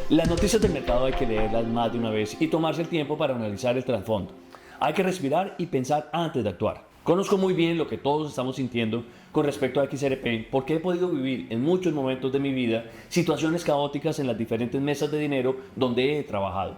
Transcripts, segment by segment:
Las noticias del mercado hay que leerlas más de una vez y tomarse el tiempo para analizar el trasfondo. Hay que respirar y pensar antes de actuar. Conozco muy bien lo que todos estamos sintiendo con respecto a XRP porque he podido vivir en muchos momentos de mi vida situaciones caóticas en las diferentes mesas de dinero donde he trabajado.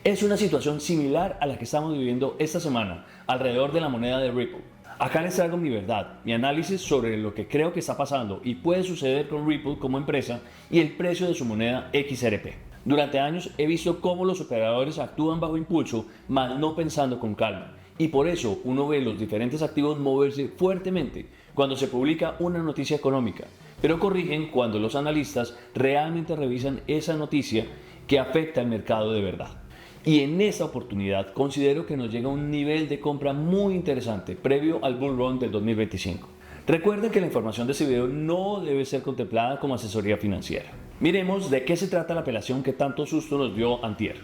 Es una situación similar a la que estamos viviendo esta semana alrededor de la moneda de Ripple. Acá les traigo mi verdad, mi análisis sobre lo que creo que está pasando y puede suceder con Ripple como empresa y el precio de su moneda XRP. Durante años he visto cómo los operadores actúan bajo impulso, mas no pensando con calma. Y por eso uno ve los diferentes activos moverse fuertemente cuando se publica una noticia económica, pero corrigen cuando los analistas realmente revisan esa noticia que afecta al mercado de verdad. Y en esta oportunidad considero que nos llega un nivel de compra muy interesante previo al bull run del 2025. Recuerden que la información de este video no debe ser contemplada como asesoría financiera. Miremos de qué se trata la apelación que tanto susto nos dio antier.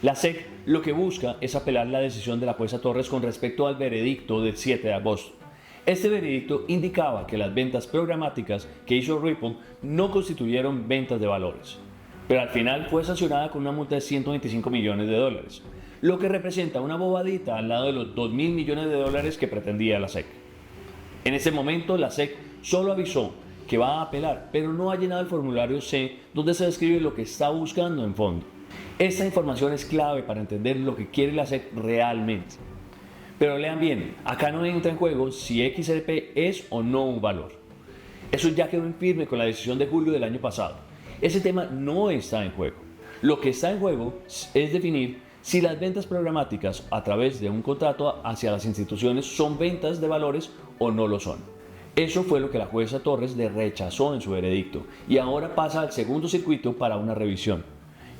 La SEC lo que busca es apelar la decisión de la jueza Torres con respecto al veredicto del 7 de agosto. Este veredicto indicaba que las ventas programáticas que hizo Ripple no constituyeron ventas de valores, pero al final fue sancionada con una multa de 125 millones de dólares, lo que representa una bobadita al lado de los 2.000 millones de dólares que pretendía la SEC. En ese momento la SEC solo avisó que va a apelar, pero no ha llenado el formulario C donde se describe lo que está buscando en fondo. Esta información es clave para entender lo que quiere la SEC realmente. Pero lean bien, acá no entra en juego si XRP es o no un valor. Eso ya quedó en firme con la decisión de julio del año pasado. Ese tema no está en juego. Lo que está en juego es definir si las ventas programáticas a través de un contrato hacia las instituciones son ventas de valores o no lo son. Eso fue lo que la jueza Torres le rechazó en su veredicto y ahora pasa al segundo circuito para una revisión.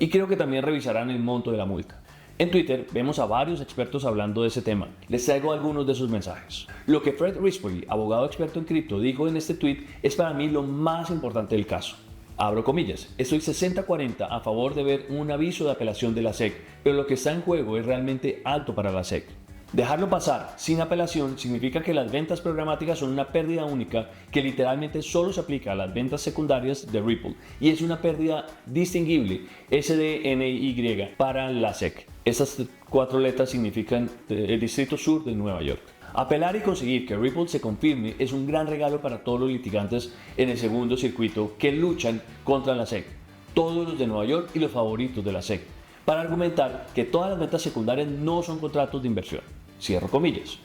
Y creo que también revisarán el monto de la multa. En Twitter vemos a varios expertos hablando de ese tema. Les traigo algunos de sus mensajes. Lo que Fred Rispoli, abogado experto en cripto, dijo en este tweet es para mí lo más importante del caso. Abro comillas, estoy 60-40 a favor de ver un aviso de apelación de la SEC, pero lo que está en juego es realmente alto para la SEC. Dejarlo pasar sin apelación significa que las ventas programáticas son una pérdida única que literalmente solo se aplica a las ventas secundarias de Ripple y es una pérdida distinguible SDNY para la SEC. Estas 4 letras significan el Distrito Sur de Nueva York. Apelar y conseguir que Ripple se confirme es un gran regalo para todos los litigantes en el segundo circuito que luchan contra la SEC, todos los de Nueva York y los favoritos de la SEC, para argumentar que todas las ventas secundarias no son contratos de inversión. Cierro comillas.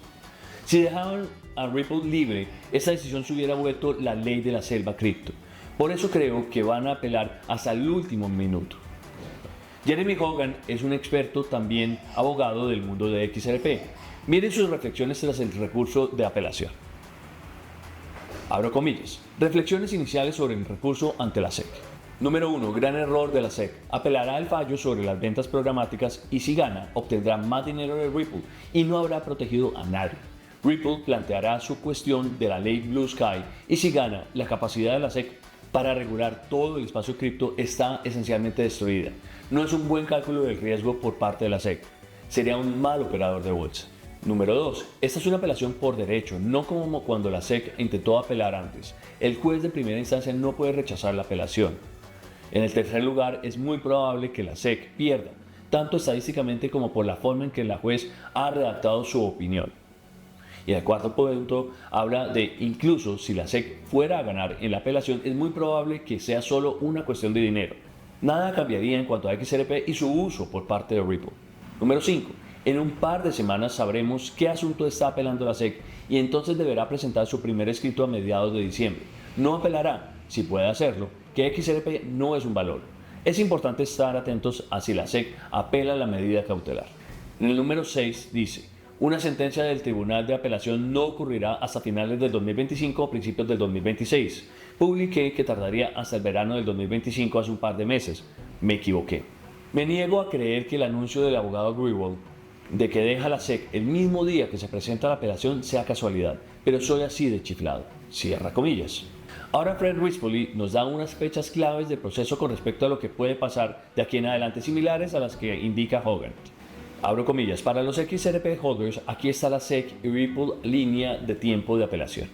Si dejaban a Ripple libre, esta decisión se hubiera vuelto la ley de la selva cripto. Por eso creo que van a apelar hasta el último minuto. Jeremy Hogan es un experto también abogado del mundo de XRP. Miren sus reflexiones tras el recurso de apelación. Abro comillas. Reflexiones iniciales sobre el recurso ante la SEC. Número 1. Gran error de la SEC. Apelará el fallo sobre las ventas programáticas y si gana, obtendrá más dinero de Ripple y no habrá protegido a nadie. Ripple planteará su cuestión de la ley Blue Sky y si gana, la capacidad de la SEC para regular todo el espacio cripto está esencialmente destruida. No es un buen cálculo del riesgo por parte de la SEC. Sería un mal operador de bolsa. Número 2. Esta es una apelación por derecho, no como cuando la SEC intentó apelar antes. El juez de primera instancia no puede rechazar la apelación. En el tercer lugar, es muy probable que la SEC pierda, tanto estadísticamente como por la forma en que la juez ha redactado su opinión. Y el cuarto punto habla de incluso si la SEC fuera a ganar en la apelación, es muy probable que sea solo una cuestión de dinero. Nada cambiaría en cuanto a XRP y su uso por parte de Ripple. Número 5. En un par de semanas sabremos qué asunto está apelando la SEC y entonces deberá presentar su primer escrito a mediados de diciembre. No apelará, si puede hacerlo, que XRP no es un valor. Es importante estar atentos a si la SEC apela la medida cautelar. En el número 6 dice, una sentencia del Tribunal de Apelación no ocurrirá hasta finales del 2025 o principios del 2026. Publiqué que tardaría hasta el verano del 2025 hace un par de meses. Me equivoqué. Me niego a creer que el anuncio del abogado Greenwald de que deja la SEC el mismo día que se presenta la apelación sea casualidad, pero soy así de chiflado. Cierra comillas. Ahora Fred Rispoli nos da unas fechas claves del proceso con respecto a lo que puede pasar de aquí en adelante, similares a las que indica Hogan. Abro comillas, para los XRP holders, aquí está la SEC y Ripple línea de tiempo de apelación.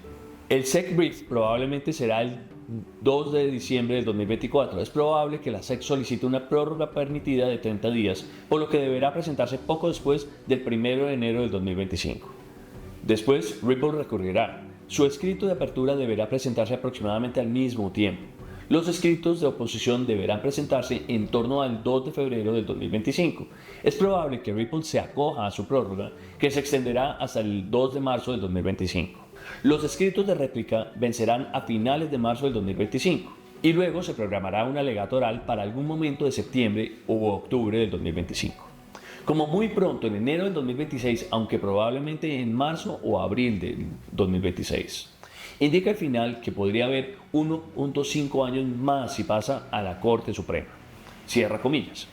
El SEC brief probablemente será el 2 de diciembre del 2024. Es probable que la SEC solicite una prórroga permitida de 30 días, por lo que deberá presentarse poco después del 1 de enero del 2025. Después, Ripple recurrirá. Su escrito de apertura deberá presentarse aproximadamente al mismo tiempo. Los escritos de oposición deberán presentarse en torno al 2 de febrero del 2025. Es probable que Ripple se acoja a su prórroga, que se extenderá hasta el 2 de marzo del 2025. Los escritos de réplica vencerán a finales de marzo del 2025 y luego se programará un alegato oral para algún momento de septiembre u octubre del 2025. Como muy pronto en enero del 2026, aunque probablemente en marzo o abril del 2026. Indica al final que podría haber 1.5 años más si pasa a la Corte Suprema. Cierra comillas.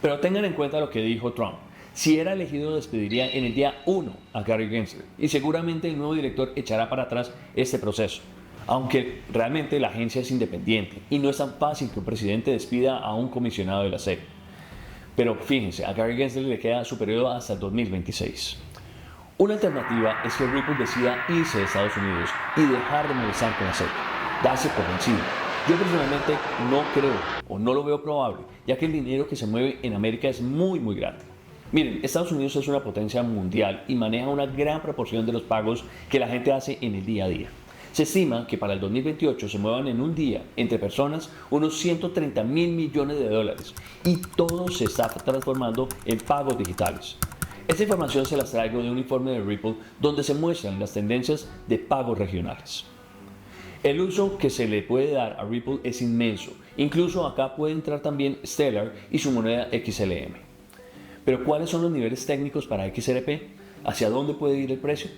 Pero tengan en cuenta lo que dijo Trump. Si era elegido, despediría en el día 1 a Gary Gensler y seguramente el nuevo director echará para atrás este proceso. Aunque realmente la agencia es independiente y no es tan fácil que un presidente despida a un comisionado de la SEC. Pero fíjense, a Gary Gensler le queda su periodo hasta el 2026. Una alternativa es que Ripple decida irse de Estados Unidos y dejar de molestar con la SEC, darse por vencido. Yo personalmente no creo o no lo veo probable, ya que el dinero que se mueve en América es muy grande. Miren, Estados Unidos es una potencia mundial y maneja una gran proporción de los pagos que la gente hace en el día a día. Se estima que para el 2028 se muevan en un día entre personas unos 130.000 millones de dólares y todo se está transformando en pagos digitales. Esta información se las traigo de un informe de Ripple donde se muestran las tendencias de pagos regionales. El uso que se le puede dar a Ripple es inmenso, incluso acá puede entrar también Stellar y su moneda XLM. Pero ¿cuáles son los niveles técnicos para XRP? ¿Hacia dónde puede ir el precio?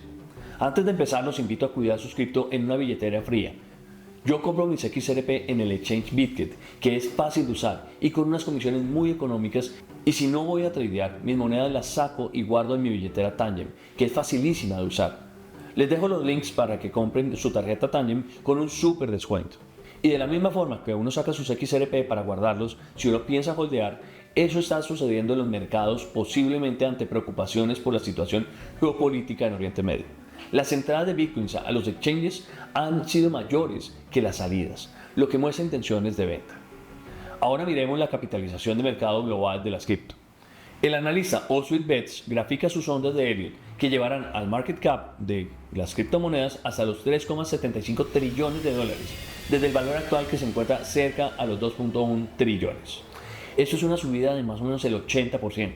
Antes de empezar, los invito a cuidar su cripto en una billetera fría. Yo compro mis XRP en el exchange Bitget, que es fácil de usar y con unas comisiones muy económicas, y si no voy a tradear, mis monedas las saco y guardo en mi billetera Tangem, que es facilísima de usar. Les dejo los links para que compren su tarjeta Tangem con un súper descuento. Y de la misma forma que uno saca sus XRP para guardarlos, si uno piensa holdear, eso está sucediendo en los mercados, posiblemente ante preocupaciones por la situación geopolítica en Oriente Medio. Las entradas de Bitcoin a los exchanges han sido mayores que las salidas, lo que muestra intenciones de venta. Ahora miremos la capitalización de mercado global de las cripto. El analista Allswitch Bets grafica sus ondas de Elliott que llevarán al market cap de las criptomonedas hasta los 3,75 trillones de dólares, desde el valor actual que se encuentra cerca a los 2.1 trillones. Esto es una subida de más o menos el 80%.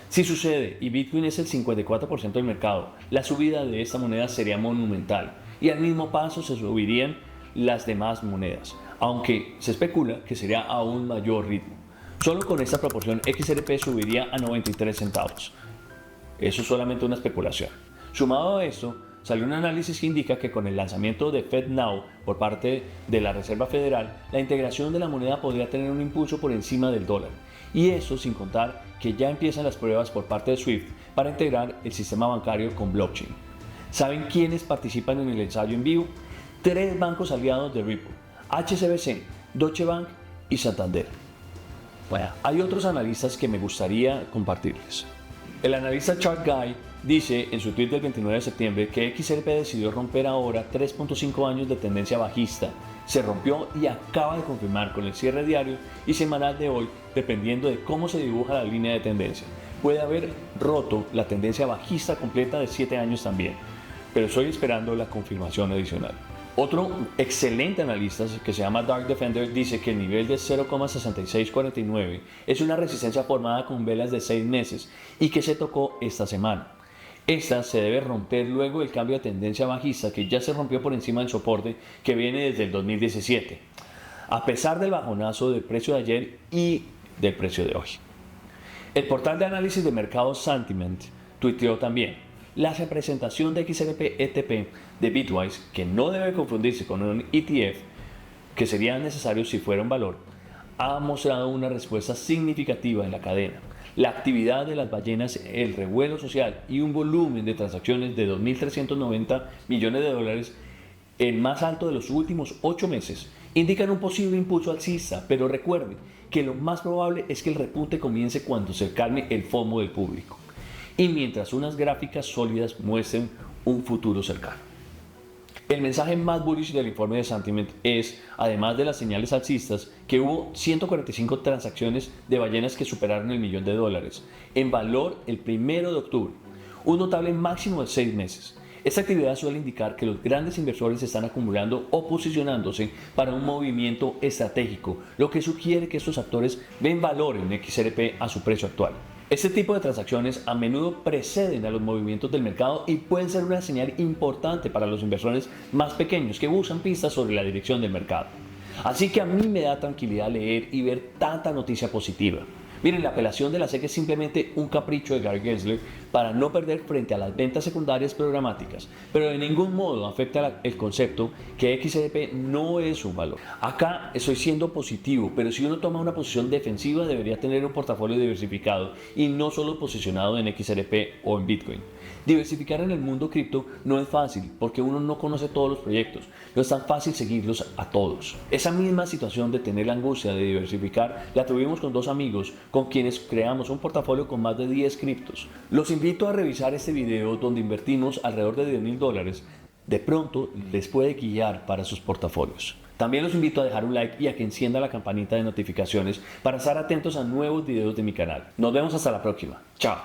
Si sucede y Bitcoin es el 54% del mercado, la subida de esta moneda sería monumental y al mismo paso se subirían las demás monedas, aunque se especula que sería a un mayor ritmo. Solo con esta proporción XRP subiría a 93 centavos. Eso es solamente una especulación. Sumado a esto, salió un análisis que indica que con el lanzamiento de FedNow por parte de la Reserva Federal, la integración de la moneda podría tener un impulso por encima del dólar. Y eso sin contar que ya empiezan las pruebas por parte de SWIFT para integrar el sistema bancario con blockchain. ¿Saben quiénes participan en el ensayo en vivo? 3 bancos aliados de Ripple: HSBC, Deutsche Bank y Santander. Bueno, hay otros analistas que me gustaría compartirles. El analista Chart Guy dice en su tweet del 29 de septiembre que XRP decidió romper ahora 3.5 años de tendencia bajista. Se rompió y acaba de confirmar con el cierre diario y semanal de hoy, dependiendo de cómo se dibuja la línea de tendencia. Puede haber roto la tendencia bajista completa de 7 años también, pero estoy esperando la confirmación adicional. Otro excelente analista que se llama Dark Defender dice que el nivel de 0,6649 es una resistencia formada con velas de 6 meses y que se tocó esta semana. Esta se debe romper luego del cambio de tendencia bajista que ya se rompió por encima del soporte que viene desde el 2017, a pesar del bajonazo del precio de ayer y del precio de hoy. El portal de análisis de mercados Sentiment tuiteó también: la representación de XRP ETP de Bitwise, que no debe confundirse con un ETF, que sería necesario si fuera un valor, ha mostrado una respuesta significativa en la cadena. La actividad de las ballenas, el revuelo social y un volumen de transacciones de 2.390 millones de dólares, el más alto de los últimos 8 meses, indican un posible impulso alcista, pero recuerden que lo más probable es que el repunte comience cuando se calme el FOMO del público y mientras unas gráficas sólidas muestren un futuro cercano. El mensaje más bullish del informe de Sentiment es, además de las señales alcistas, que hubo 145 transacciones de ballenas que superaron el $1.000.000 en valor el 1 de octubre, un notable máximo de 6 meses. Esta actividad suele indicar que los grandes inversores están acumulando o posicionándose para un movimiento estratégico, lo que sugiere que estos actores ven valor en XRP a su precio actual. Este tipo de transacciones a menudo preceden a los movimientos del mercado y pueden ser una señal importante para los inversores más pequeños que buscan pistas sobre la dirección del mercado. Así que a mí me da tranquilidad leer y ver tanta noticia positiva. Miren, la apelación de la SEC es simplemente un capricho de Gary Gensler para no perder frente a las ventas secundarias programáticas, pero de ningún modo afecta el concepto que XRP no es un valor. Acá estoy siendo positivo, pero si uno toma una posición defensiva debería tener un portafolio diversificado y no solo posicionado en XRP o en Bitcoin. Diversificar en el mundo cripto no es fácil porque uno no conoce todos los proyectos, no es tan fácil seguirlos a todos. Esa misma situación de tener la angustia de diversificar la tuvimos con 2 amigos con quienes creamos un portafolio con más de 10 criptos. Los invito a revisar este video donde invertimos alrededor de $10.000. De pronto les puede guiar para sus portafolios. También los invito a dejar un like y a que encienda la campanita de notificaciones para estar atentos a nuevos videos de mi canal. Nos vemos hasta la próxima. Chao.